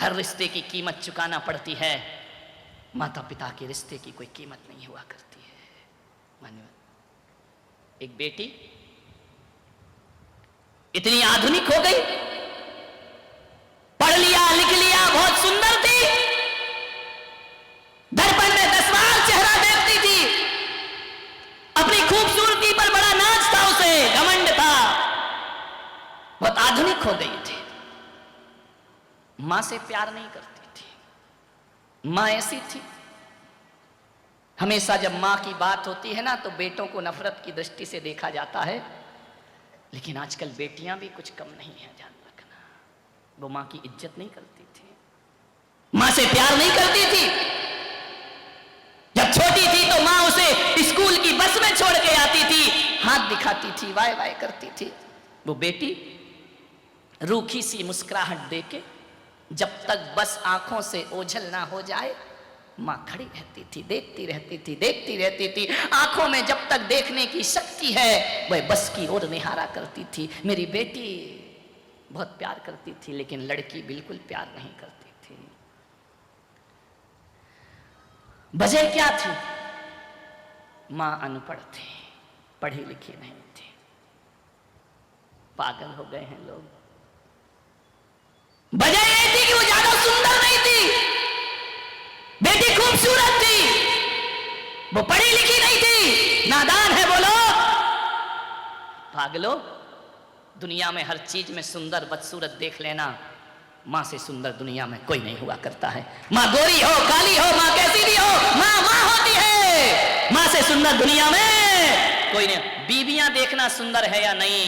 हर रिश्ते की कीमत चुकाना पड़ती है, माता पिता के रिश्ते की कोई कीमत नहीं हुआ करती है। मान्य एक बेटी इतनी आधुनिक हो गई, पढ़ लिया लिख लिया, बहुत सुंदर थी, दर्पण में 10 बार चेहरा देखती थी, अपनी खूबसूरती पर बड़ा नाज था, उसे घमंड था, बहुत आधुनिक हो गई थी। मां से प्यार नहीं करती थी। मां ऐसी थी, हमेशा जब मां की बात होती है ना तो बेटों को नफरत की दृष्टि से देखा जाता है, लेकिन आजकल बेटियां भी कुछ कम नहीं है, ध्यान रखना। वो मां की इज्जत नहीं करती थी, मां से प्यार नहीं करती थी। जब छोटी थी तो मां उसे स्कूल की बस में छोड़ के आती थी, हाथ दिखाती थी, वाय वाय करती थी। वो बेटी रूखी सी मुस्कुराहट देके जब तक बस आंखों से ओझल ना हो जाए, मां खड़ी रहती थी, देखती रहती थी, देखती रहती थी। आंखों में जब तक देखने की शक्ति है वह बस की ओर निहारा करती थी। मेरी बेटी बहुत प्यार करती थी, लेकिन लड़की बिल्कुल प्यार नहीं करती थी। वजह क्या थी? मां अनपढ़ थी, पढ़ी लिखी नहीं थी। पागल हो गए हैं लोग। वजह यह थी कि वो ज्यादा सुंदर नहीं थी, बेटी खूबसूरत थी, वो पढ़ी लिखी नहीं थी, नादान है वो लोग। पागलो, दुनिया में हर चीज में सुंदर बदसूरत देख लेना, मां से सुंदर दुनिया में कोई नहीं हुआ करता है। मां गोरी हो, काली हो, मां कैसी भी हो, मां मां होती है। मां से सुंदर दुनिया में कोई नहीं। बीबियां देखना सुंदर है या नहीं,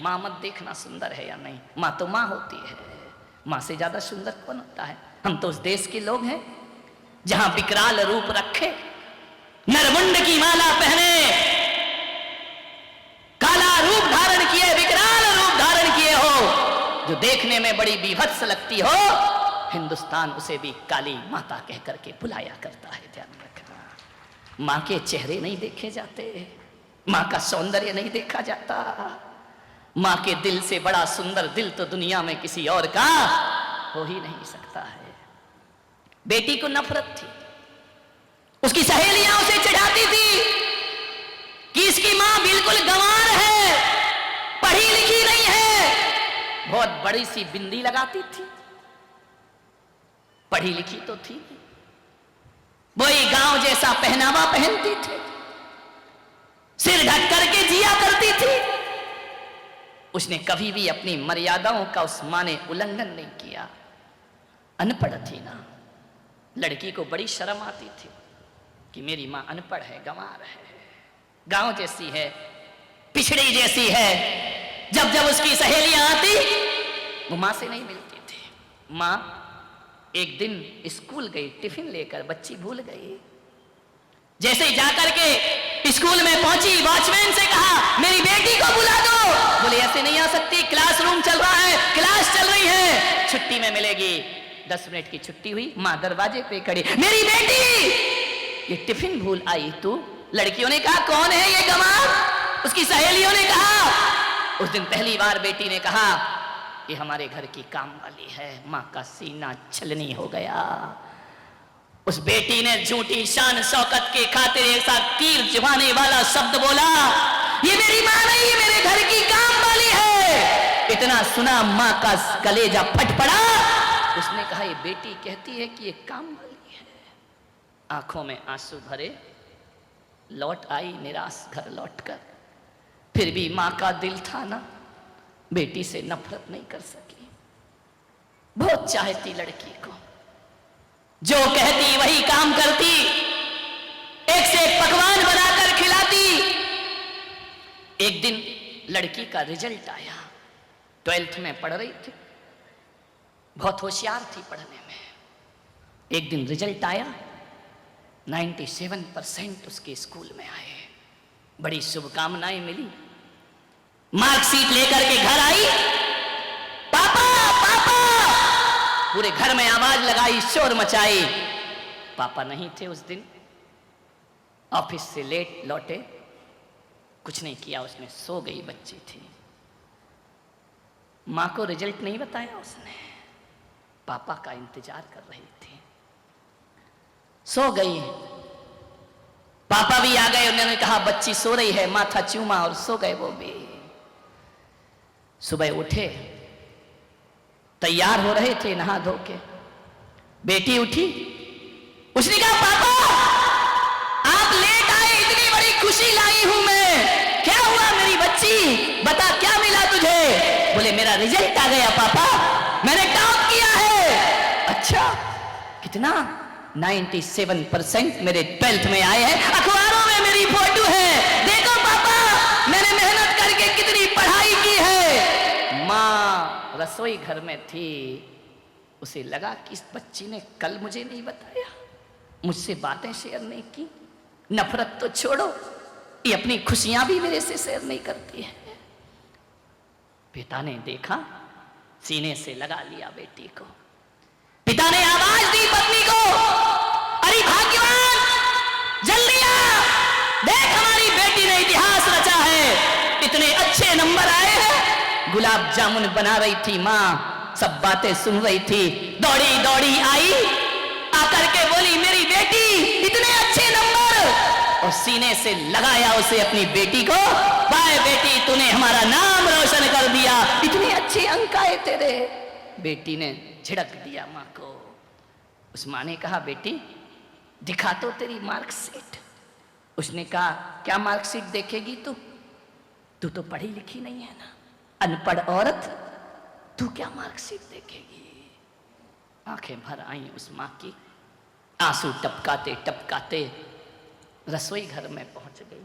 मां मत देखना सुंदर है या नहीं, मां तो मां होती है। मां से ज्यादा सुंदर कौन होता है? हम तो उस देश के लोग हैं जहां विकराल रूप रखे, नरमुंड की माला पहने, काला रूप धारण किए, विकराल रूप धारण किए हो, जो देखने में बड़ी बीभत्स लगती हो, हिंदुस्तान उसे भी काली माता कह करके बुलाया करता है। ध्यान रखना, मां के चेहरे नहीं देखे जाते, मां का सौंदर्य नहीं देखा जाता। मां के दिल से बड़ा सुंदर दिल तो दुनिया में किसी और का हो ही नहीं सकता है। बेटी को नफरत थी, उसकी सहेलियां उसे चिढ़ाती थी कि इसकी मां बिल्कुल गंवार है, पढ़ी लिखी नहीं है। बहुत बड़ी सी बिंदी लगाती थी, पढ़ी लिखी तो थी, वही गांव जैसा पहनावा पहनती थी, सिर ढक करके जिया करती थी। उसने कभी भी अपनी मर्यादाओं का उस मां ने उल्लंघन नहीं किया। अनपढ़ थी ना, लड़की को बड़ी शर्म आती थी कि मेरी मां अनपढ़ है, गंवार है, गांव जैसी है, पिछड़ी जैसी है। जब जब उसकी सहेलियां आती वो मां से नहीं मिलती थी। मां एक दिन स्कूल गई, टिफिन लेकर, बच्ची भूल गई। जैसे ही जाकर के स्कूल में पहुंची, वॉचमैन से कहा मेरी बेटी को बुला दो। बोले ऐसे नहीं आ सकती, क्लासरूम चल रहा है, क्लास चल रही है, छुट्टी में मिलेगी। 10 मिनट की छुट्टी हुई, मां दरवाजे पे खड़ी, मेरी बेटी ये टिफिन भूल आई तू। लड़कियों ने कहा कौन है ये गंवार? उसकी सहेलियों ने कहा। उस दिन पहली बार बेटी ने कहा ये हमारे घर की काम वाली है। मां का सीना छलनी हो गया। उस बेटी ने झूठी शान शौकत के खातिर ऐसा तीर जमाने वाला शब्द बोला, ये मेरी मां नहीं, ये मेरे घर की काम वाली है। इतना सुना मां का कलेजा फट पड़ा। उसने कहा ये बेटी कहती है कि ये काम वाली है। आंखों में आंसू भरे लौट आई निराश घर लौटकर। फिर भी मां का दिल था ना, बेटी से नफरत नहीं कर सकी। बहुत चाहती लड़की को, जो कहती वही काम करती, एक से एक पकवान बनाकर खिलाती। एक दिन लड़की का रिजल्ट आया, 12th में पढ़ रही थी, बहुत होशियार थी पढ़ने में। एक दिन रिजल्ट आया, 97% उसके स्कूल में आए। बड़ी शुभकामनाएं मिली। मार्कशीट लेकर के घर आई, पापा पापा, पूरे घर में आवाज लगाई, शोर मचाई। पापा नहीं थे उस दिन, ऑफिस से लेट लौटे, कुछ नहीं किया उसने, सो गई बच्ची थी। मां को रिजल्ट नहीं बताया उसने। पापा का इंतजार कर रही थी। सो गई, पापा भी आ गए। उन्होंने कहा बच्ची सो रही है, माथा चूमा और सो गए वो भी। सुबह उठे, तैयार हो रहे थे नहा धो के। बेटी उठी, उसने कहा पापा आप लेट आए, इतनी बड़ी खुशी लाई हूं मैं, क्या हुआ मेरी बच्ची, बता क्या मिला तुझे? बोले मेरा रिजल्ट आ गया पापा, मैंने टॉप किया है। अच्छा कितना? 97% मेरे 12th में आए हैं, अखबारों में मेरी फोटो है, देखो पापा मैंने मेहनत करके कितनी पढ़ाई की है। माँ रसोई घर में थी, उसे लगा कि इस बच्ची ने कल मुझे नहीं बताया, मुझसे बातें शेयर नहीं की। नफरत तो छोड़ो, ये अपनी खुशियां भी मेरे से शेयर नहीं करती है। पिता ने देखा, सीने से लगा लिया बेटी को। पिता ने आवाज दी पत्नी को, अरे भाग्यवान जल्दी आ, देख हमारी बेटी ने इतिहास रचा है, इतने अच्छे नंबर आए हैं। गुलाब जामुन बना रही थी माँ, सब बातें सुन रही थी, दौड़ी दौड़ी आई, आकर के बोली मेरी बेटी इतने अच्छे नंबर, और सीने से लगाया उसे अपनी बेटी को। वाह बेटी तूने हमारा नाम रोशन कर दिया, इतने अच्छे अंक आए तेरे। बेटी ने झिड़क दिया माँ को। उस माँ ने कहा बेटी दिखा तो तेरी मार्कशीट। उसने कहा क्या मार्कशीट देखेगी तू तो पढ़ी लिखी नहीं है ना, अनपढ़ औरत, तू क्या मार्कशीट देखेगी? आंखें भर आई उस माँ की, आंसू टपकाते टपकाते रसोई घर में पहुंच गई।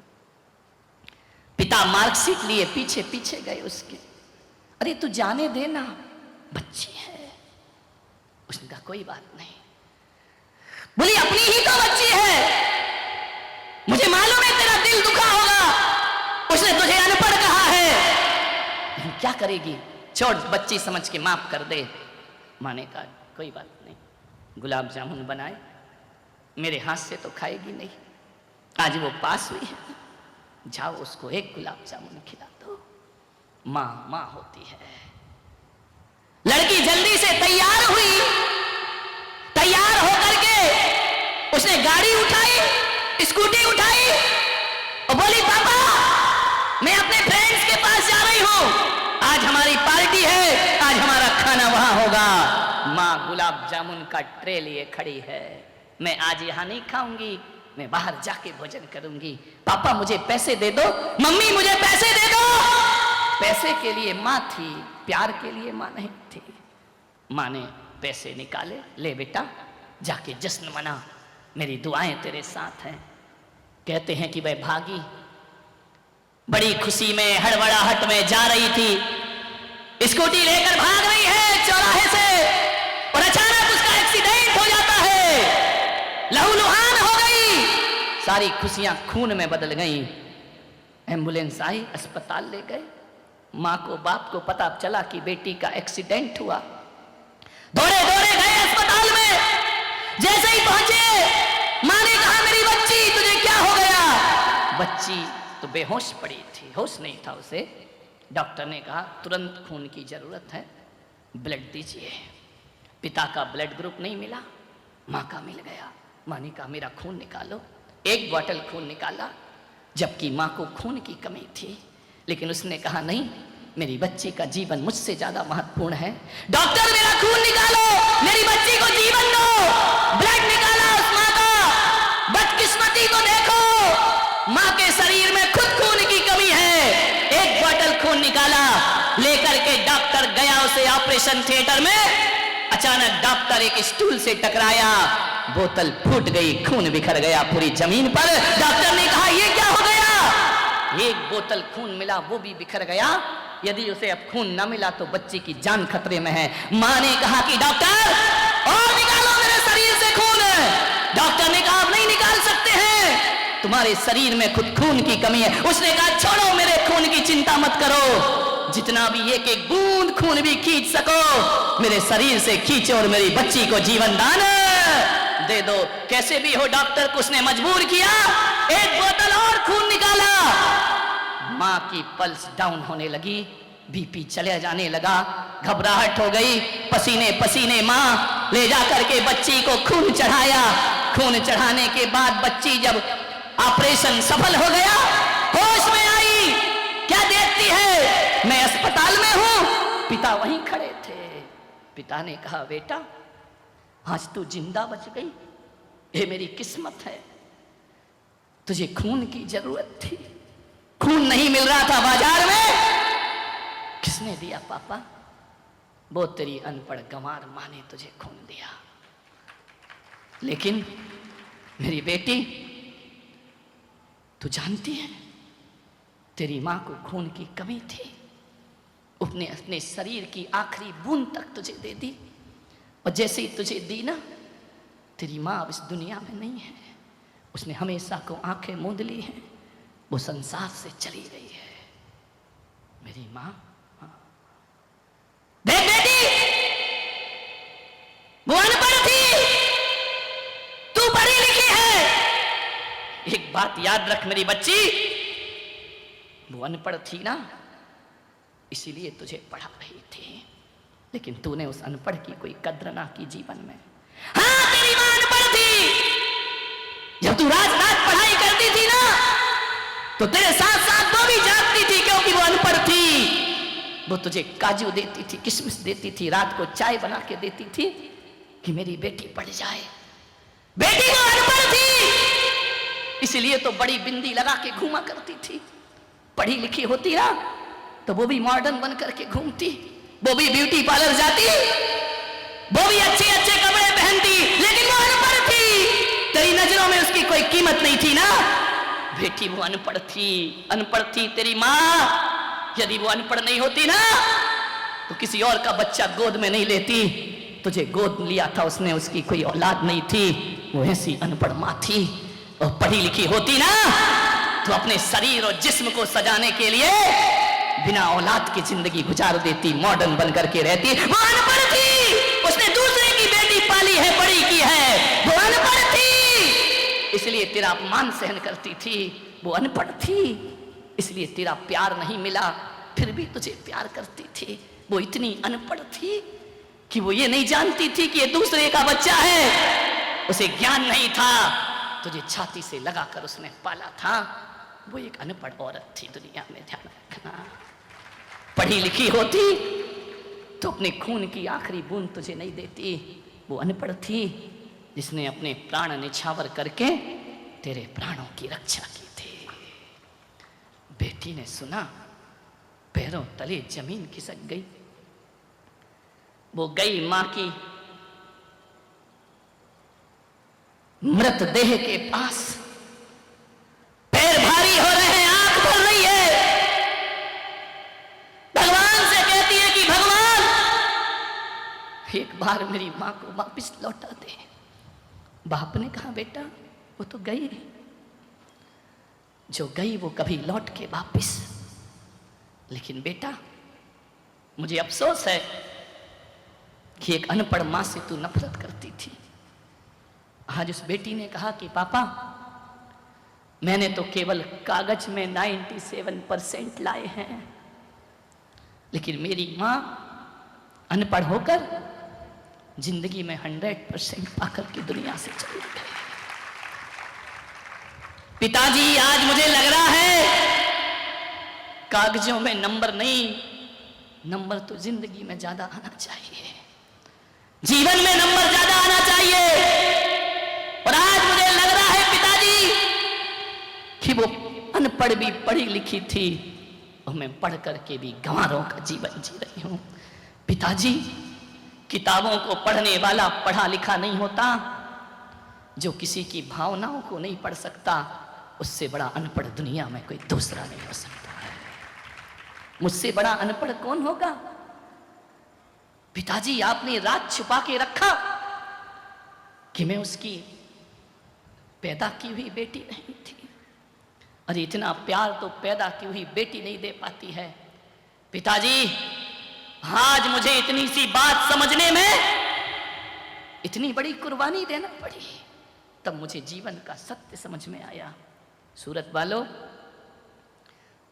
पिता मार्कशीट लिए पीछे पीछे गए उसके। अरे तू जाने देना, बच्ची है। उसने कहा कोई बात नहीं। बोली अपनी ही तो बच्ची है, मुझे मालूम है तेरा दिल दुखा होगा, उसने तुझे अनपढ़ कहा है, लेकिन क्या करेगी, छोड़ बच्ची समझ के माफ कर दे। माँ ने कहा कोई बात नहीं, गुलाब जामुन बनाए, मेरे हाथ से तो खाएगी नहीं, आज वो पास हुई है, जाओ उसको एक गुलाब जामुन खिला दो। माँ माँ होती है। लड़की जल्दी से तैयार हुई, तैयार होकर के उसने गाड़ी उठाई, स्कूटी उठाई और बोली पापा मैं अपने फ्रेंड्स के पास जा रही हूं, आज हमारी पार्टी है, आज हमारा खाना वहां होगा। माँ गुलाब जामुन का ट्रे लिए खड़ी है, मैं आज यहां नहीं खाऊंगी, मैं बाहर जाके भोजन करूंगी। पापा मुझे पैसे दे दो, मम्मी मुझे पैसे दे दो। पैसे के लिए माँ थी, प्यार के लिए माँ नहीं थी। माँ ने पैसे निकाले, ले बेटा जाके जश्न मना, मेरी दुआएं तेरे साथ हैं। कहते हैं कि वह भागी, बड़ी खुशी में हड़बड़ाहट में जा रही थी, स्कूटी लेकर भाग रही है चौराहे से, और अचानक उसका एक्सीडेंट हो जाता है, लहूलुहान हो गई, सारी खुशियां खून में बदल गईं। एम्बुलेंस आई, अस्पताल ले गए। माँ को बाप को पता चला कि बेटी का एक्सीडेंट हुआ, दौड़े दौड़े गए अस्पताल में। जैसे ही पहुंचे माँ ने कहा मेरी बच्ची तुझे क्या हो गया? बच्ची तो बेहोश पड़ी थी, होश नहीं था उसे। डॉक्टर ने कहा तुरंत खून की जरूरत है, ब्लड दीजिए। पिता का ब्लड ग्रुप नहीं मिला, माँ का मिल गया। माँ ने कहा मेरा खून निकालो, एक बॉटल खून निकाला, जबकि माँ को खून की कमी थी, लेकिन उसने कहा नहीं, मेरी बच्ची का जीवन मुझसे ज्यादा महत्वपूर्ण है। डॉक्टर मेरा खून निकालो, मेरी बच्ची को जीवन दो। ब्लड निकाला उस माँ का। बदकिस्मती को देखो, माँ के शरीर में खुद खून की कमी है। एक बॉटल खून निकाला, लेकर के डॉक्टर गया उसे ऑपरेशन थिएटर में। अचानक डॉक्टर एक स्टूल से टकराया, बोतल फूट गई, खून बिखर गया पूरी जमीन पर। डॉक्टर ने कहा ये क्या हो गया? एक बोतल खून मिला, वो भी बिखर गया। यदि उसे अब खून न मिला तो बच्ची की जान खतरे में है। माँ ने कहा कि डॉक्टर और निकालो मेरे शरीर से खून। डॉक्टर ने कहा अब नहीं निकाल सकते हैं, तुम्हारे शरीर में खुद खून की कमी है। उसने कहा छोड़ो, मेरे खून की चिंता मत करो, जितना भी एक एक बूंद खून भी खींच सको मेरे शरीर से खींचो और मेरी बच्ची को जीवन दान दे दो। कैसे भी हो डॉक्टर को उसने मजबूर किया, एक बोतल और खून निकाला। माँ की पल्स डाउन होने लगी, बीपी चले जाने लगा, घबराहट हो गई, पसीने पसीने माँ ले जा करके बच्ची को खून चढ़ाया। खून चढ़ाने के बाद बच्ची जब ऑपरेशन सफल हो गया, होश में आई, क्या देखती है, मैं अस्पताल में हूं। पिता वहीं खड़े थे। पिता ने कहा, बेटा आज तू जिंदा बच गई, ये मेरी किस्मत है। तुझे खून की जरूरत थी, खून नहीं मिल रहा था बाजार में, किसने दिया पापा? वो तेरी अनपढ़ गंवार माँ ने तुझे खून दिया। लेकिन मेरी बेटी, तू जानती है तेरी माँ को खून की कमी थी, उसने अपने शरीर की आखिरी बूंद तक तुझे दे दी, और जैसे ही तुझे दी ना, तेरी माँ अब इस दुनिया में नहीं है, उसने हमेशा को आंखें मूंद ली हैं, वो संसार से चली गई है। मेरी माँ, देख बेटी, वो अनपढ़ थी, तू पढ़ी लिखी है। एक बात याद रख मेरी बच्ची, वो अनपढ़ थी ना, इसीलिए तुझे पढ़ा रही थी, लेकिन तूने उस अनपढ़ की कोई कद्र ना की जीवन में। हाँ, तेरी मां अनपढ़ थी। जब तू रात रात पढ़ाई करती थी ना, तो तेरे साथ साथ वो भी जागती थी, क्योंकि वो अनपढ़ थी। वो तुझे काजू देती थी, किशमिश देती थी, रात को चाय बना के देती थी कि मेरी बेटी पढ़ जाए। बेटी वो अनपढ़ थी, इसलिए तो बड़ी बिंदी लगा के घूमा करती थी। पढ़ी लिखी होती ना, तो वो भी मॉडर्न बन करके घूमती, वो भी ब्यूटी पार्लर जाती, वो भी अच्छे अच्छे कपड़े पहनती, लेकिन वो अनपढ़ थी। तेरी नजरों में उसकी कोई कीमत नहीं थी ना। बेटी वो अनपढ़ थी, अनपढ़ थी तेरी माँ। यदि वो अनपढ़ नहीं होती ना, तो किसी और का बच्चा गोद में नहीं लेती। तुझे गोद लिया था उसने, उसकी कोई औलाद नहीं थी, वो ऐसी अनपढ़ माँ थी। और पढ़ी लिखी होती ना, तो अपने शरीर और जिस्म को सजाने के लिए बिना औलाद की जिंदगी गुजार देती, मॉडर्न बन करके रहती। वो अनपढ़ थी, उसने दूसरे की बेटी पाली है, बड़ी की है, वो अनपढ़ थी, इसलिए तेरा अपमान सहन करती थी। वो अनपढ़ थी, इसलिए तेरा प्यार नहीं मिला, फिर भी तुझे प्यार करती थी। वो इतनी अनपढ़ थी कि वो ये नहीं जानती थी कि ये दूसरे का बच्चा है, उसे ज्ञान नहीं था, तुझे छाती से लगाकर उसने पाला था। वो एक अनपढ़ औरत थी दुनिया में, ध्यान रखना। पढ़ी लिखी होती तो अपने खून की आखिरी बूंद तुझे नहीं देती। वो अनपढ़ थी, जिसने अपने प्राण निछावर करके तेरे प्राणों की रक्षा की थी। बेटी ने सुना, पैरों तले जमीन खिसक गई। वो गई मां की मृतदेह के पास, पैर भारी हो रहे हैं, आंख भर रही है, भगवान से कहती है कि भगवान एक बार मेरी मां को वापस लौटा दे। बाप ने कहा, बेटा वो तो गई, जो गई वो कभी लौट के वापस। लेकिन बेटा मुझे अफसोस है कि एक अनपढ़ मां से तू नफरत करती थी। आज उस बेटी ने कहा कि पापा मैंने तो केवल कागज में 97% लाए हैं, लेकिन मेरी मां अनपढ़ होकर जिंदगी में 100% पाकर की दुनिया से चली गई। पिताजी आज मुझे लग रहा है कागजों में नंबर नहीं, नंबर तो जिंदगी में ज्यादा आना चाहिए, जीवन में नंबर ज्यादा आना चाहिए। और आज मुझे लग रहा है पिताजी कि वो अनपढ़ भी पढ़ी लिखी थी, और मैं पढ़ करके भी गंवारों का जीवन जी रही हूं। पिताजी किताबों को पढ़ने वाला पढ़ा लिखा नहीं होता, जो किसी की भावनाओं को नहीं पढ़ सकता, उससे बड़ा अनपढ़ दुनिया में कोई दूसरा नहीं हो सकता है। मुझसे बड़ा अनपढ़ कौन होगा? पिताजी आपने राज छुपा के रखा कि मैं उसकी पैदा की हुई बेटी नहीं थी। और इतना प्यार तो पैदा की हुई बेटी नहीं दे पाती है। पिताजी आज मुझे इतनी सी बात समझने में इतनी बड़ी कुर्बानी देना पड़ी, तब मुझे जीवन का सत्य समझ में आया। सूरत वालों,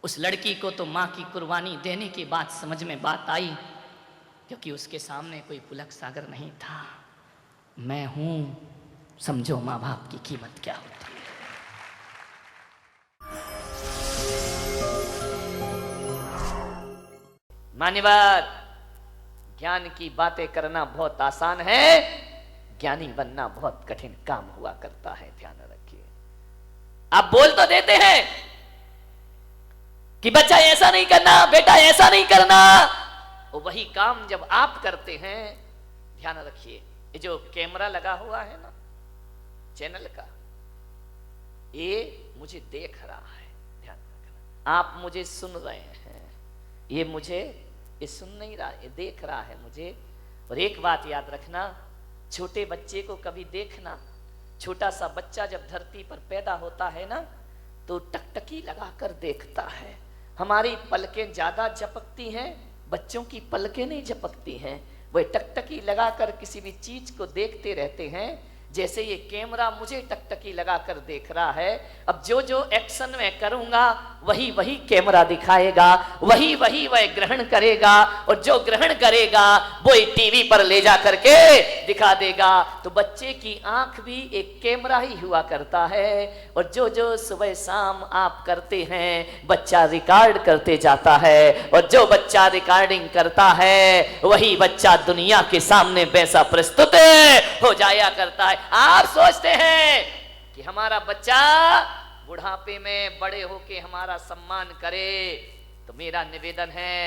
उस लड़की को तो माँ की कुर्बानी देने की बात समझ में बात आई, क्योंकि उसके सामने कोई पुलक सागर नहीं था। मैं हूं, समझो माँ बाप की कीमत क्या होती है। मान्यवर, ज्ञान की बातें करना बहुत आसान है, ज्ञानी बनना बहुत कठिन काम हुआ करता है, ध्यान रखिए। आप बोल तो देते हैं कि बच्चा ऐसा नहीं करना, बेटा ऐसा नहीं करना, और वही काम जब आप करते हैं, ध्यान रखिए, ये जो कैमरा लगा हुआ है ना चैनल का, ये मुझे देख रहा है, ध्यान रखना। आप मुझे सुन रहे हैं, ये सुन नहीं रहा, ये देख रहा है मुझे। और एक बात याद रखना, छोटे बच्चे को कभी देखना, छोटा सा बच्चा जब धरती पर पैदा होता है ना, तो टकटकी लगाकर देखता है। हमारी पलकें ज्यादा झपकती हैं, बच्चों की पलकें नहीं झपकती हैं। वे टकटकी लगाकर किसी भी चीज को देखते रहते हैं। जैसे ये कैमरा मुझे टकटकी लगाकर देख रहा है, अब जो जो एक्शन मैं करूंगा वही वही कैमरा दिखाएगा, वही वही वह ग्रहण करेगा, और जो ग्रहण करेगा वो टीवी पर ले जा करके दिखा देगा। तो बच्चे की आंख भी एक कैमरा ही हुआ करता है, और जो जो सुबह शाम आप करते हैं बच्चा रिकॉर्ड करते जाता है, और जो बच्चा रिकॉर्डिंग करता है वही बच्चा दुनिया के सामने वैसा प्रस्तुत हो जाया करता है। आप सोचते हैं कि हमारा बच्चा बुढ़ापे में बड़े होके हमारा सम्मान करे, तो मेरा निवेदन है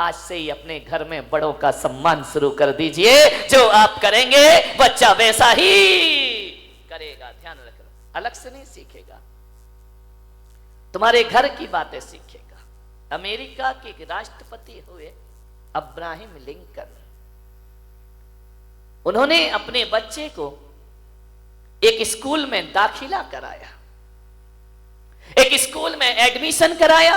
आज से ही अपने घर में बड़ों का सम्मान शुरू कर दीजिए। जो आप करेंगे बच्चा वैसा ही करेगा, ध्यान रखना, अलग से नहीं सीखेगा, तुम्हारे घर की बातें सीखेगा। अमेरिका के राष्ट्रपति हुए अब्राहम लिंकन, उन्होंने अपने बच्चे को एक स्कूल में दाखिला कराया, एक स्कूल में एडमिशन कराया,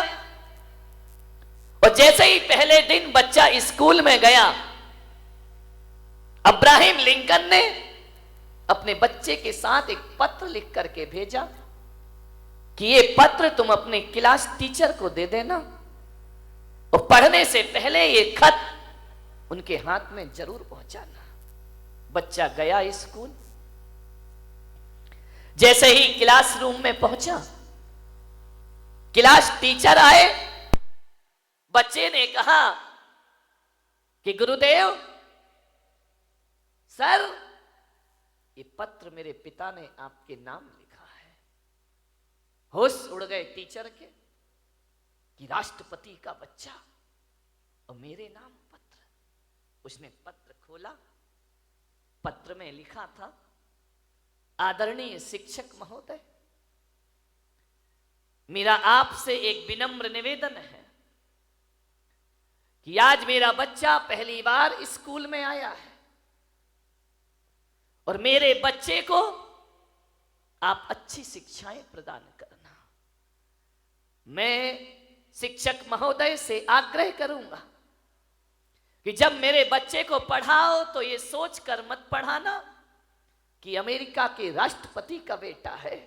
और जैसे ही पहले दिन बच्चा स्कूल में गया, अब्राहम लिंकन ने अपने बच्चे के साथ एक पत्र लिख करके भेजा कि ये पत्र तुम अपने क्लास टीचर को दे देना, और पढ़ने से पहले ये खत उनके हाथ में जरूर पहुंचाना। बच्चा गया स्कूल, जैसे ही क्लासरूम में पहुंचा, क्लास टीचर आए, बच्चे ने कहा कि गुरुदेव सर, ये पत्र मेरे पिता ने आपके नाम लिखा है। होश उड़ गए टीचर के कि राष्ट्रपति का बच्चा और मेरे नाम पत्र। उसने पत्र खोला, पत्र में लिखा था, आदरणीय शिक्षक महोदय, मेरा आपसे एक विनम्र निवेदन है कि आज मेरा बच्चा पहली बार स्कूल में आया है, और मेरे बच्चे को आप अच्छी शिक्षाएं प्रदान करना। मैं शिक्षक महोदय से आग्रह करूंगा कि जब मेरे बच्चे को पढ़ाओ तो ये सोचकर मत पढ़ाना कि अमेरिका के राष्ट्रपति का बेटा है,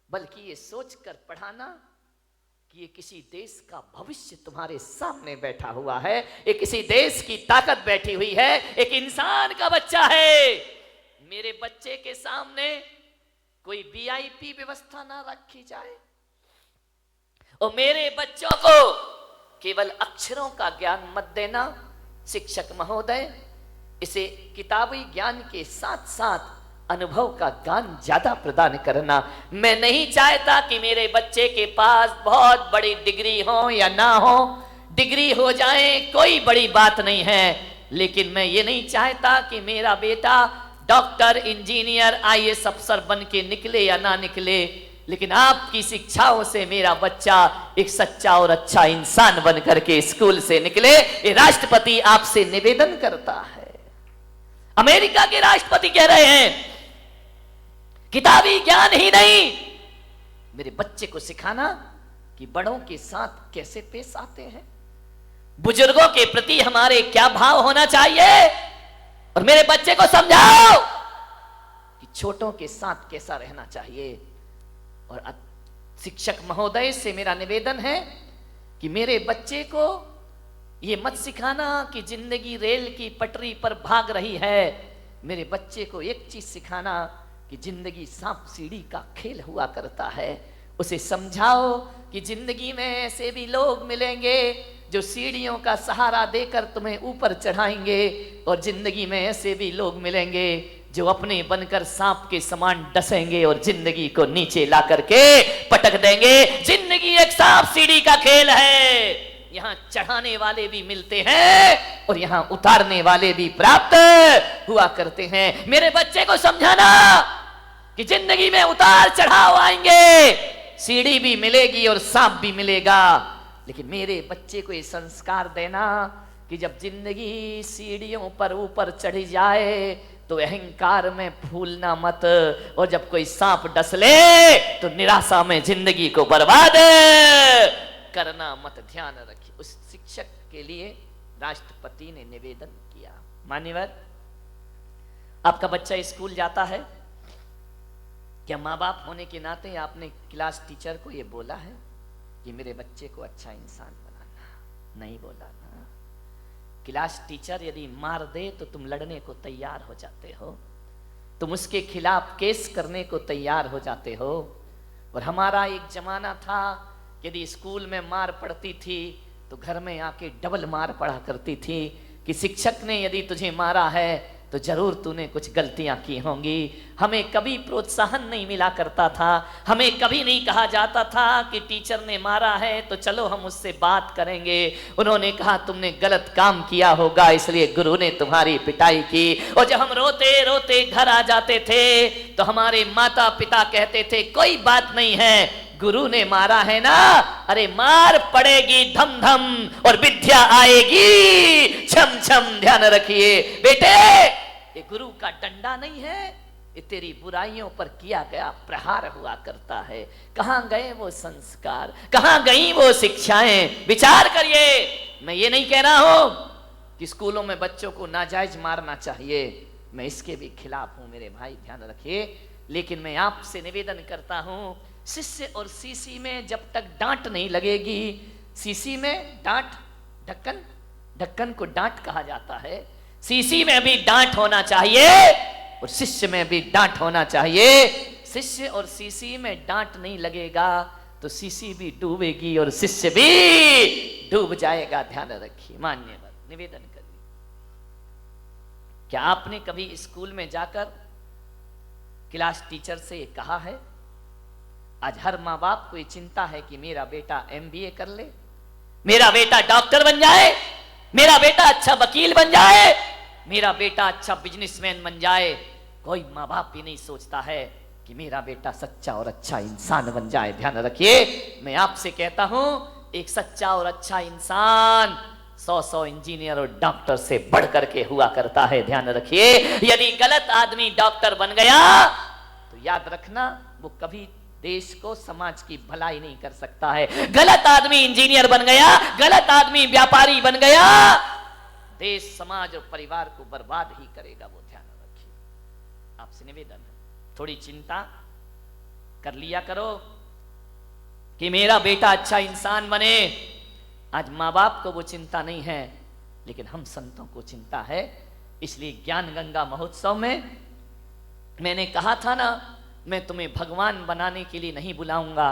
बल्कि ये सोचकर पढ़ाना कि ये किसी देश का भविष्य तुम्हारे सामने बैठा हुआ है, ये किसी देश की ताकत बैठी हुई है, एक इंसान का बच्चा है। मेरे बच्चे के सामने कोई वीआईपी व्यवस्था ना रखी जाए, और मेरे बच्चों को केवल अक्षरों का ज्ञान मत देना। शिक्षक महोदय, इसे किताबी ज्ञान के साथ साथ अनुभव का ज्ञान ज्यादा प्रदान करना। मैं नहीं चाहता कि मेरे बच्चे के पास बहुत बड़ी डिग्री हो या ना हो, डिग्री हो जाए कोई बड़ी बात नहीं है, लेकिन मैं ये नहीं चाहता कि मेरा बेटा डॉक्टर, इंजीनियर, आईएएस अफसर बन के निकले या ना निकले, लेकिन आपकी शिक्षाओं से मेरा बच्चा एक सच्चा और अच्छा इंसान बन करके स्कूल से निकले। ये राष्ट्रपति आपसे निवेदन करता है। अमेरिका के राष्ट्रपति कह रहे हैं किताबी ज्ञान ही नहीं, मेरे बच्चे को सिखाना कि बड़ों के साथ कैसे पेश आते हैं, बुजुर्गों के प्रति हमारे क्या भाव होना चाहिए, और मेरे बच्चे को समझाओ कि छोटों के साथ कैसा रहना चाहिए। और शिक्षक महोदय से मेरा निवेदन है कि मेरे बच्चे को ये मत सिखाना कि जिंदगी रेल की पटरी पर भाग रही है। मेरे बच्चे को एक चीज सिखाना कि जिंदगी सांप सीढ़ी का खेल हुआ करता है। उसे समझाओ कि जिंदगी में ऐसे भी लोग मिलेंगे जो सीढ़ियों का सहारा देकर तुम्हें ऊपर चढ़ाएंगे, और जिंदगी में ऐसे भी लोग मिलेंगे जो अपने बनकर सांप के समान डसेंगे और जिंदगी को नीचे ला करके पटक देंगे। जिंदगी एक सांप सीढ़ी का खेल है। यहां चढ़ाने वाले भी मिलते हैं और यहां उतारने वाले भी प्राप्त हुआ करते हैं। मेरे बच्चे को समझाना कि जिंदगी में उतार चढ़ाव आएंगे, सीढ़ी भी मिलेगी और सांप भी मिलेगा, लेकिन मेरे बच्चे को ये संस्कार देना कि जब जिंदगी सीढ़ियों पर ऊपर चढ़ी जाए तो अहंकार में फूलना मत, और जब कोई सांप डस ले तो निराशा में जिंदगी को बर्बाद करना मत। ध्यान रखिए। उस शिक्षक के लिए राष्ट्रपति ने निवेदन किया। मान्यवर, आपका बच्चा स्कूल जाता है, क्या माँ बाप होने के नाते आपने क्लास टीचर को ये बोला है कि मेरे बच्चे को अच्छा इंसान बनाना? नहीं बोला ना। क्लास टीचर यदि मार दे तो तुम लड़ने को तैयार हो जाते हो, तुम उसके खिलाफ केस करने को तैयार हो जाते हो। और हमारा एक जमाना था, यदि स्कूल में मार पड़ती थी तो घर में आके डबल मार पड़ा करती थी कि शिक्षक ने यदि तुझे मारा है तो जरूर तूने कुछ गलतियां की होंगी। हमें कभी प्रोत्साहन नहीं मिला करता था, हमें कभी नहीं कहा जाता था कि टीचर ने मारा है तो चलो हम उससे बात करेंगे। उन्होंने कहा तुमने गलत काम किया होगा इसलिए गुरु ने तुम्हारी पिटाई की। और जब हम रोते रोते घर आ जाते थे तो हमारे माता पिता कहते थे कोई बात नहीं है, गुरु ने मारा है ना, अरे मार पड़ेगी धम धम और विद्या आएगी छम छम। ध्यान रखिए बेटे, ये गुरु का डंडा नहीं है, ये तेरी बुराइयों पर किया गया प्रहार हुआ करता है। कहां गए वो संस्कार, कहां गई वो शिक्षाएं? विचार करिए। मैं ये नहीं कह रहा हूं कि स्कूलों में बच्चों को नाजायज मारना चाहिए, मैं इसके भी खिलाफ हूं मेरे भाई, ध्यान रखिए। लेकिन मैं आपसे निवेदन करता हूं, शिष्य और सीसी में जब तक डांट नहीं लगेगी, सीसी में डांट, ढक्कन, ढक्कन को डांट कहा जाता है, सीसी में भी डांट होना चाहिए और शिष्य में भी डांट होना चाहिए। शिष्य और सीसी में डांट नहीं लगेगा तो सीसी भी डूबेगी और शिष्य भी डूब जाएगा। ध्यान रखिए। मान्यवर, निवेदन करिए। क्या आपने कभी स्कूल में जाकर क्लास टीचर से ये कहा है? आज हर माँ बाप को ये चिंता है कि मेरा बेटा MBA कर ले, मेरा बेटा डॉक्टर बन जाए, मेरा बेटा अच्छा वकील बन जाए, मेरा बेटा अच्छा बिजनेसमैन बन जाए। कोई माँ बाप भी नहीं सोचता है कि मेरा बेटा सच्चा और अच्छा इंसान बन जाए। ध्यान रखिए। मैं आपसे कहता हूं, एक सच्चा और अच्छा इंसान 100 इंजीनियर और डॉक्टर से बढ़ करके हुआ करता है। ध्यान रखिए। यदि गलत आदमी डॉक्टर बन गया तो याद रखना वो कभी देश को, समाज की भलाई नहीं कर सकता है। गलत आदमी इंजीनियर बन गया, गलत आदमी व्यापारी बन गया, देश, समाज और परिवार को बर्बाद ही करेगा वो। ध्यान रखिए। आपसे निवेदन है, थोड़ी चिंता कर लिया करो कि मेरा बेटा अच्छा इंसान बने। आज माँ बाप को वो चिंता नहीं है, लेकिन हम संतों को चिंता है। इसलिए ज्ञान गंगा महोत्सव में मैंने कहा था ना, मैं तुम्हें भगवान बनाने के लिए नहीं बुलाऊंगा,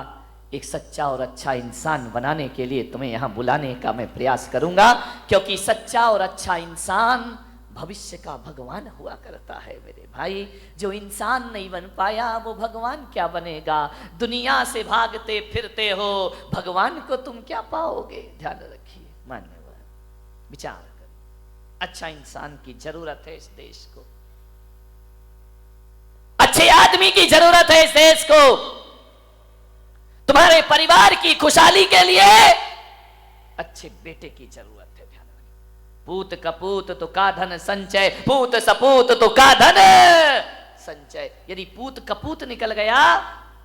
एक सच्चा और अच्छा इंसान बनाने के लिए तुम्हें यहां बुलाने का मैं प्रयास करूंगा। क्योंकि सच्चा और अच्छा इंसान भविष्य का भगवान हुआ करता है मेरे भाई। जो इंसान नहीं बन पाया वो भगवान क्या बनेगा? दुनिया से भागते फिरते हो, भगवान को तुम क्या पाओगे? ध्यान रखिए। मान्यवर, विचार कर। अच्छा इंसान की जरूरत है इस देश को, अच्छे आदमी की जरूरत है इस देश को। तुम्हारे परिवार की खुशहाली के लिए अच्छे बेटे की जरूरत है। ध्यान रखिए। पूत कपूत तो का धन संचय, पूत सपूत तो का धन संचय। यदि पूत कपूत निकल गया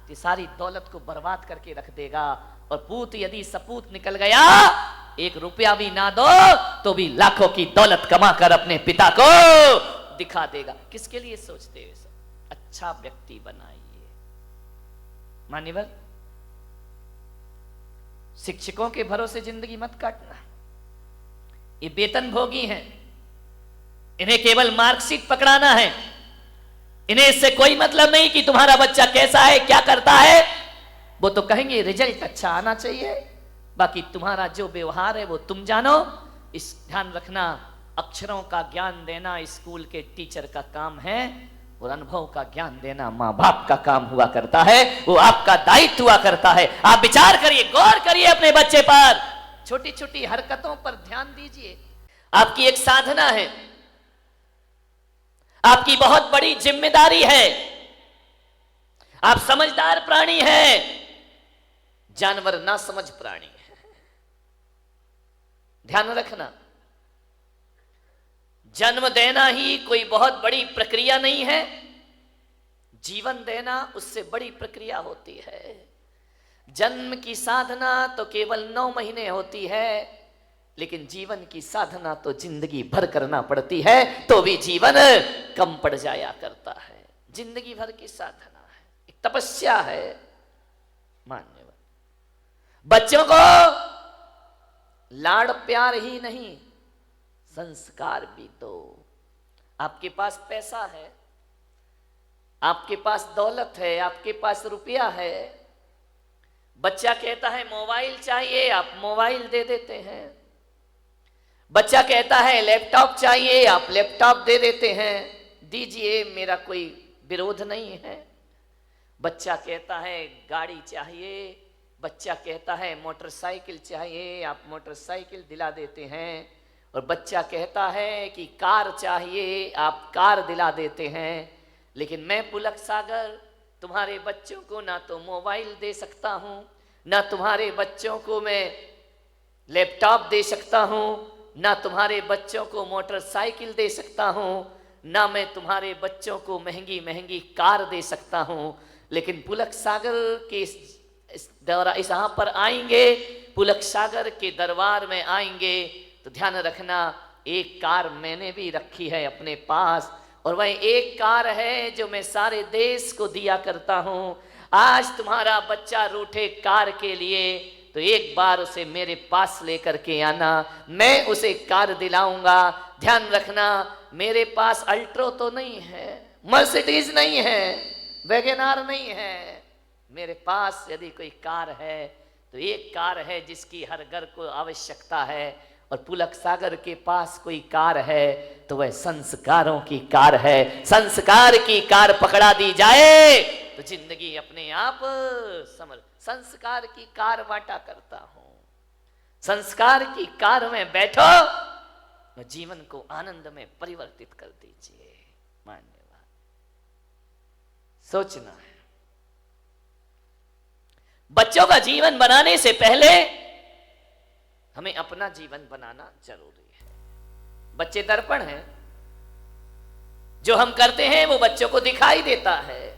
तो सारी दौलत को बर्बाद करके रख देगा, और पूत यदि सपूत निकल गया, 1 रुपया भी ना दो तो भी लाखों की दौलत कमा कर अपने पिता को दिखा देगा। किसके लिए सोचते हो? अच्छा व्यक्ति बनाइए। मान्यवर, शिक्षकों के भरोसे जिंदगी मत काटना। ये वेतन भोगी हैं, इन्हें केवल मार्कशीट पकड़ाना है। इन्हें इससे कोई मतलब नहीं कि तुम्हारा बच्चा कैसा है, क्या करता है। वो तो कहेंगे रिजल्ट अच्छा आना चाहिए, बाकी तुम्हारा जो व्यवहार है वो तुम जानो। इस ध्यान रखना, अक्षरों का ज्ञान देना स्कूल के टीचर का काम है, और अनुभव का ज्ञान देना माँ बाप का काम हुआ करता है। वो आपका दायित्व हुआ करता है। आप विचार करिए, गौर करिए अपने बच्चे पर, छोटी छोटी हरकतों पर ध्यान दीजिए। आपकी एक साधना है, आपकी बहुत बड़ी जिम्मेदारी है। आप समझदार प्राणी हैं, जानवर ना समझ प्राणी है। ध्यान रखना, जन्म देना ही कोई बहुत बड़ी प्रक्रिया नहीं है, जीवन देना उससे बड़ी प्रक्रिया होती है। जन्म की साधना तो केवल 9 महीने होती है, लेकिन जीवन की साधना तो जिंदगी भर करना पड़ती है, तो भी जीवन कम पड़ जाया करता है। जिंदगी भर की साधना है, एक तपस्या है। मान्यवर बच्चों को लाड़ प्यार ही नहीं, संस्कार भी दो। आपके पास पैसा है, आपके पास दौलत है, आपके पास रुपया है, बच्चा कहता है मोबाइल चाहिए, आप मोबाइल दे देते हैं। बच्चा कहता है लैपटॉप चाहिए, आप लैपटॉप दे देते हैं। दीजिए, मेरा कोई विरोध नहीं है। बच्चा कहता है गाड़ी चाहिए, बच्चा कहता है मोटरसाइकिल चाहिए, आप मोटरसाइकिल दिला देते हैं। और बच्चा कहता है कि कार चाहिए, आप कार दिला देते हैं। लेकिन मैं पुलक सागर तुम्हारे बच्चों को ना तो मोबाइल दे सकता हूँ, ना तुम्हारे बच्चों को मैं लैपटॉप दे सकता हूँ, ना तुम्हारे बच्चों को मोटरसाइकिल दे सकता हूँ, ना मैं तुम्हारे बच्चों को महंगी महंगी कार दे सकता हूँ। लेकिन पुलक सागर के इस यहाँ पर आएंगे, पुलक सागर के दरबार में आएंगे, तो ध्यान रखना, एक कार मैंने भी रखी है अपने पास, और वह एक कार है जो मैं सारे देश को दिया करता हूँ। आज तुम्हारा बच्चा रूठे कार के लिए, तो एक बार उसे मेरे पास लेकर के आना, मैं उसे कार दिलाऊंगा। ध्यान रखना, मेरे पास अल्ट्रो तो नहीं है, मर्सिडीज नहीं है, वैगनार नहीं है। मेरे पास यदि कोई कार है तो एक कार है जिसकी हर घर को आवश्यकता है, और पुलक सागर के पास कोई कार है तो वह संस्कारों की कार है। संस्कार की कार पकड़ा दी जाए तो जिंदगी अपने आप समझ। संस्कार की कार बांटा करता हूं, संस्कार की कार में बैठो, जीवन को आनंद में परिवर्तित कर दीजिए। मान्यवाद सोचना है। बच्चों का जीवन बनाने से पहले हमें अपना जीवन बनाना जरूरी है। बच्चे दर्पण हैं, जो हम करते हैं वो बच्चों को दिखाई देता है,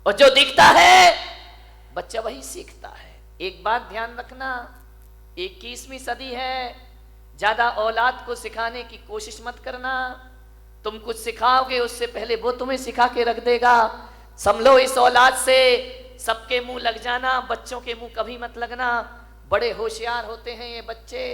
और जो दिखता है बच्चा वही सीखता है। एक बात ध्यान रखना, 21वीं सदी है, ज्यादा औलाद को सिखाने की कोशिश मत करना। तुम कुछ सिखाओगे उससे पहले वो तुम्हें सिखा के रख देगा। संभलो इस औलाद से, सबके मुंह लग जाना, बच्चों के मुंह कभी मत लगना। बड़े होशियार होते हैं ये बच्चे,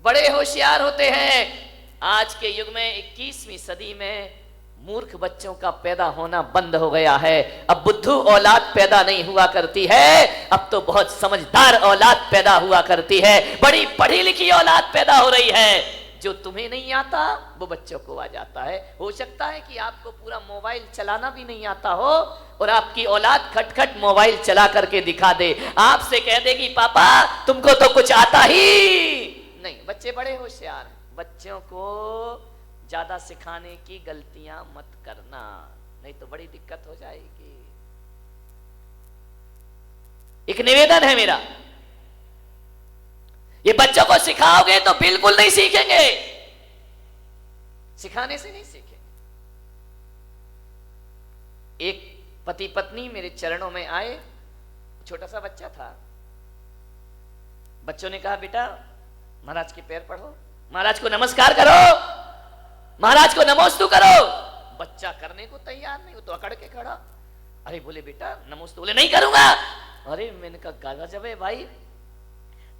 बड़े होशियार होते हैं। आज के युग में 21वीं सदी में मूर्ख बच्चों का पैदा होना बंद हो गया है। अब बुद्धू औलाद पैदा नहीं हुआ करती है, अब तो बहुत समझदार औलाद पैदा हुआ करती है। बड़ी पढ़ी लिखी औलाद पैदा हो रही है। जो तुम्हें नहीं आता वो बच्चों को आ जाता है। हो सकता है कि आपको पूरा मोबाइल चलाना भी नहीं आता हो, और आपकी औलाद खटखट मोबाइल चला करके दिखा दे, आपसे कह देगी पापा तुमको तो कुछ आता ही नहीं। बच्चे बड़े होशियार हैं। बच्चों को ज्यादा सिखाने की गलतियां मत करना, नहीं तो बड़ी दिक्कत हो जाएगी। एक निवेदन है मेरा, ये बच्चों को सिखाओगे तो बिल्कुल नहीं सीखेंगे, सिखाने से नहीं सीखेंगे। एक पति पत्नी मेरे चरणों में आए, छोटा सा बच्चा था। बच्चों ने कहा बेटा महाराज के पैर पढ़ो, महाराज को नमस्कार करो, महाराज को नमोस्तु करो। बच्चा करने को तैयार नहीं, वो तो अकड़ के खड़ा। अरे बोले बेटा नमोस्तु, बोले नहीं करूंगा। अरे मैंने कहा गजब है भाई,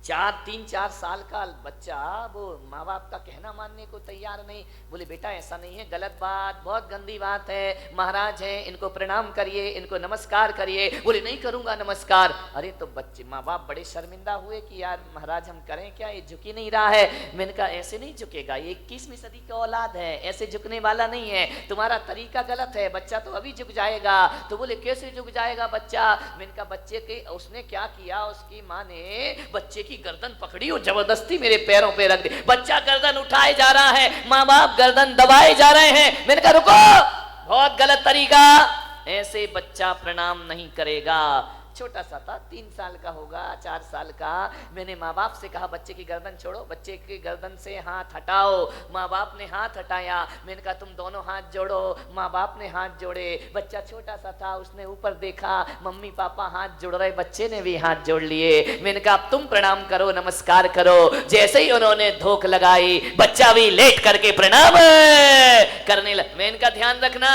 3-4 साल का बच्चा वो माँ बाप का कहना मानने को तैयार नहीं। बोले बेटा ऐसा नहीं है, गलत बात, बहुत गंदी बात है, महाराज हैं इनको प्रणाम करिए, इनको नमस्कार करिए। बोले नहीं करूंगा नमस्कार। अरे तो बच्चे माँ बाप बड़े शर्मिंदा हुए कि यार महाराज हम करें क्या, ये झुक ही नहीं रहा है। मैंने कहा ऐसे नहीं झुकेगा, ये 21वीं सदी का औलाद है, ऐसे झुकने वाला नहीं है, तुम्हारा तरीका गलत है, बच्चा तो अभी झुक जाएगा। तो बोले कैसे झुक जाएगा बच्चा। मैंने कहा बच्चे के उसने क्या किया, उसकी माँ ने बच्चे की गर्दन पकड़ी और जबरदस्ती मेरे पैरों पे रख दी। बच्चा गर्दन उठाए जा रहा है, माँ बाप गर्दन दबाए जा रहे हैं। मैंने कहा रुको, बहुत गलत तरीका, ऐसे बच्चा प्रणाम नहीं करेगा। छोटा सा था, 3 साल का होगा, 4 साल का। मैंने माँ बाप से कहा बच्चे की गर्दन छोड़ो, बच्चे की गर्दन से हाथ हटाओ। माँ बाप ने हाथ हटाया। मैंने कहा तुम दोनों हाथ जोड़ो। माँ बाप ने हाथ जोड़े। बच्चा छोटा सा था, उसने ऊपर देखा, मम्मी पापा हाथ जोड़ रहे, बच्चे ने भी हाथ जोड़ लिए। मैंने कहा अब तुम प्रणाम करो, नमस्कार करो। जैसे ही उन्होंने धोख लगाई, बच्चा भी लेट करके प्रणाम करने लगा। मैंने कहा ध्यान रखना,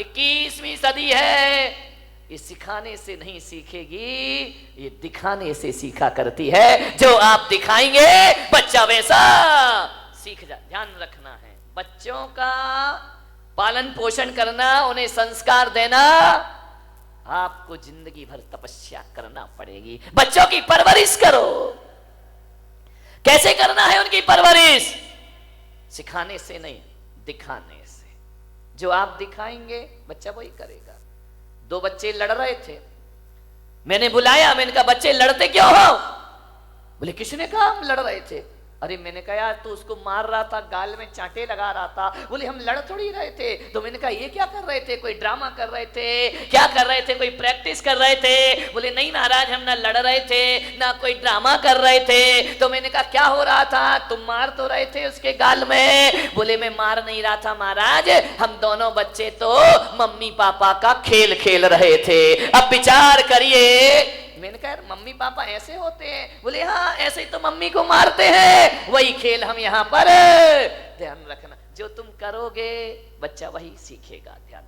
21वीं सदी है, ये सिखाने से नहीं सीखेगी, ये दिखाने से सीखा करती है। जो आप दिखाएंगे बच्चा वैसा सीख जा। ध्यान रखना है, बच्चों का पालन पोषण करना, उन्हें संस्कार देना, आपको जिंदगी भर तपस्या करना पड़ेगी। बच्चों की परवरिश करो। कैसे करना है उनकी परवरिश? सिखाने से नहीं, दिखाने से। जो आप दिखाएंगे बच्चा वही करेगा। 2 बच्चे लड़ रहे थे, मैंने बुलाया, मैंने कहा बच्चे लड़ते क्यों हो? बोले किसने कहा हम लड़ रहे थे? अरे मैंने कहा यार तू उसको मार रहा था, गाल में चांटे लगा रहा था। बोले हम लड़ थोड़ी रहे थे। तो मैंने कहा ये क्या कर रहे थे, कोई ड्रामा कर रहे थे, क्या कर रहे थे, कोई प्रैक्टिस कर रहे थे? बोले नहीं महाराज हम ना लड़ रहे थे ना कोई ड्रामा कर रहे थे। तो मैंने कहा क्या हो रहा था, तुम मार तो रहे थे उसके गाल में। बोले मैं मार नहीं रहा था महाराज, हम दोनों बच्चे तो मम्मी पापा का खेल खेल रहे थे। अब विचार करिए। मैंने कहा मम्मी पापा ऐसे होते हैं? बोले हाँ ऐसे ही तो मम्मी को मारते हैं, वही खेल हम यहाँ पर। ध्यान रखना, जो तुम करोगे बच्चा वही सीखेगा। ध्यान